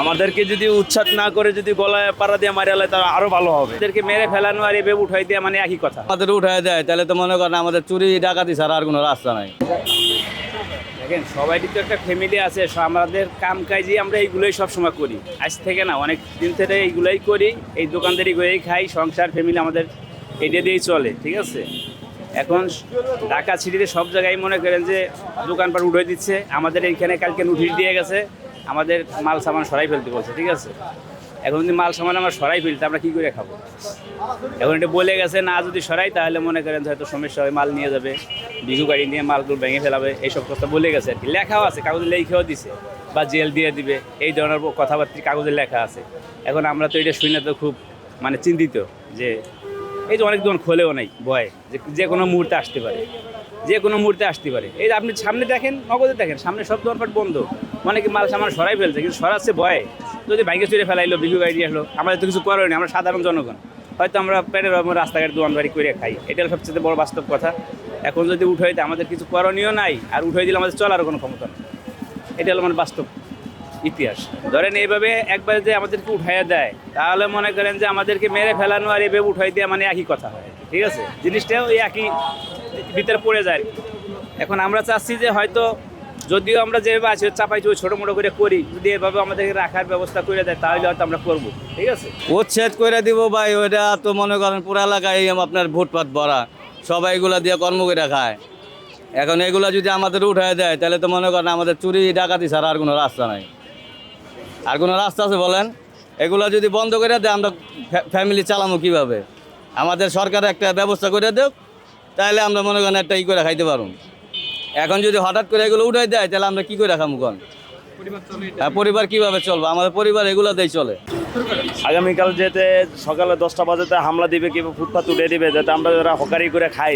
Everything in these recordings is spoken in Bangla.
আমাদেরকে যদি উচ্ছেদ না করে যদি গলায় পাড়া দিয়ে মারিয়ালে তাহলে আরো ভালো হবে। এদেরকে মেরে ফেলানো আর এভাবে উঠাই দেওয়া মানে একই কথা। আমাদের উঠায় দেয় তাহলে তো মনে করেন আমাদের চুরি ডাকাতি ছাড়া আর কোনো রাস্তা নাই। দেখেন সবাইরই তো একটা ফ্যামিলি আছে, আমাদের কাম কাজই আমরা এইগুলোই সবসময় করি, আজ থেকে না অনেক দিন থেকে এইগুলোই করি, এই দোকানদারি করেই খাই, সংসার ফ্যামিলি আমাদের এটা দিয়েই চলে, ঠিক আছে। এখন ঢাকা সিটিতে সব জায়গায় মনে করেন যে দোকানপাট উঠে দিচ্ছে, আমাদের এইখানে কালকে নোটিশ দিয়ে গেছে আমাদের মাল সামান সরাই ফেলতে বলছে, ঠিক আছে। এখন যদি মাল সামান আমরা সরাই ফেলতে আমরা কী করে খাবো? এখন এটা বলে গেছে না যদি সরাই তাহলে মনে করেন হয়তো সমস্যা হয়, মাল নিয়ে যাবে, বিঘু গাড়ি নিয়ে মালগুলো ভেঙে ফেলাবে, এইসব কথা বলে গেছে আর কি। লেখাও আছে, কাগজে লেখাও দিছে, বা জেল দিয়ে দিবে, এই ধরনের কথাবার্তা কাগজে লেখা আছে। এখন আমরা তো এটা শুনে তো খুব মানে চিন্তিত যে এই যে অনেক দোকান খোলেও নাই, ভয় যে কোনো মুহূর্তে আসতে পারে, যে কোনো মুহূর্তে আসতে পারে। এই যে আপনি সামনে দেখেন, নগদে দেখেন, সামনে সব দোকানপাট বন্ধ, অনেকে মাল সামান সরাই ফেলছে, কিন্তু সরাচ্ছে ভয়ে। যদি বাইকে চুরে ফেলাইলো, বিঘু গাড়ি আসলো, আমাদের তো কিছু করার নেই, আমরা সাধারণ জনগণ, হয়তো আমরা পেটের রাস্তাঘাট দোকানবাড়ি করে খাই, এটাই সবচেয়ে বড় বাস্তব কথা। এখন যদি উঠাই দেয় আমাদের কিছু করণীয় নাই, আর উঠাই দিলে আমাদের চলারও কোনো ক্ষমতা নেই, এটা হলো মানে বাস্তব ইতিহাস। ধরেন এইভাবে একবার যে আমাদেরকে উঠাইয়া দেয় তাহলে মনে করেন যে আমাদেরকে মেরে ফেলানো আর এইভাবে উঠাই দেওয়া মানে একই কথা হয়, ঠিক আছে। জিনিসটাও ওই একই ভিতরে পড়ে যায়। এখন আমরা চাচ্ছি যে হয়তো যদিও আমরা যেভাবে আছি চাপাই চুপি ছোটো মোটো করে করি, যদি এভাবে আমাদেরকে রাখার ব্যবস্থা করে দেয় তাহলে হয়তো আমরা করবো, ঠিক আছে। উচ্ছেদ করে দিব ভাই, ওইটা তো মনে করেন পুরো এলাকায় আপনার ভোটপাট ভরা, সবাই এগুলা দিয়ে কর্ম করে খায়। এখন এগুলা যদি আমাদের উঠায় দেয় তাহলে তো মনে করেন আমাদের চুরি ডাকাতি ছাড়া আর কোনো রাস্তা নাই। আর কোনো রাস্তা আছে বলেন? এগুলা যদি বন্ধ করে দেয় আমরা ফ্যামিলি চালামো কীভাবে? আমাদের সরকার একটা ব্যবস্থা করে দেব, তাহলে আমরা মনে করেন একটা করে খাইতে পারুন। এখন যদি হঠাৎ করে এগুলো উঠাই দেয় তাহলে আমরা কী করে খামু কন? পরিবার কীভাবে চলবে? আমাদের পরিবার এগুলোতেই চলে। আগামীকাল যেতে সকালে 10টা বাজেতে হামলা দিবে, কিংবা ফুটপাত উঠে দিবে, যাতে আমরা যারা হকারি করে খাই,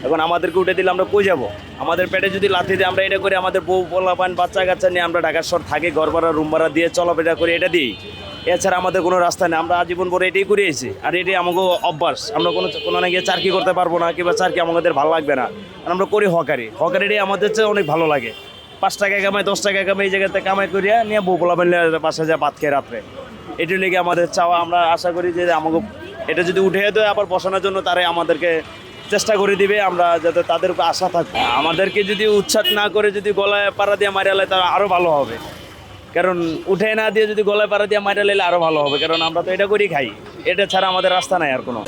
এখন আমাদেরকে উঠে দিলে আমরা কই যাবো? আমাদের পেটে যদি লাথি দিয়ে আমরা এটা করি, আমাদের বউ পোলাপান বাচ্চা কাচ্চা নিয়ে আমরা ঢাকার শহর থাকি, ঘর ভাড়া রুম ভাড়া দিয়ে চলাফেরা করি, এটা দিই। এছাড়া আমাদের কোনো রাস্তা নেই, আমরা আজীবন পরে এটাই করে এসেছি, আর এটাই আমাকে অভ্যাস। আমরা কোনো না গিয়ে চাকরি করতে পারবো না, কিংবা চাকরি আমাদের ভালো লাগবে না, আমরা করি হকারিটাই আমাদের চেয়ে অনেক ভালো লাগে। 5 টাকা কামাই, 10 টাকা কামাই, এই জায়গাতে কামাই করিয়া নিয়ে বউ পোলাপান বাসা যায় ভাত খেয়ে রাত্রে, এটার লেগে আমাদের চাওয়া। আমরা আশা করি যে আমাকে এটা যদি উঠে দেয় আবার বসানোর জন্য তারাই আমাদেরকে চেষ্টা করে দিবে, আমরা যাতে তাদের উপর আশা থাকে। আমাদেরকে যদি উচ্ছেদ না করে যদি গলায় পাড়া দিয়ে মারিয়ালে তাহলে আরও ভালো হবে, কারণ উঠে না দিয়ে যদি গলায় পাড়া দিয়ে মারিয়ালে আরও ভালো হবে, কারণ আমরা তো এটা করেই খাই, এটা ছাড়া আমাদের রাস্তা নাই আর কোনো।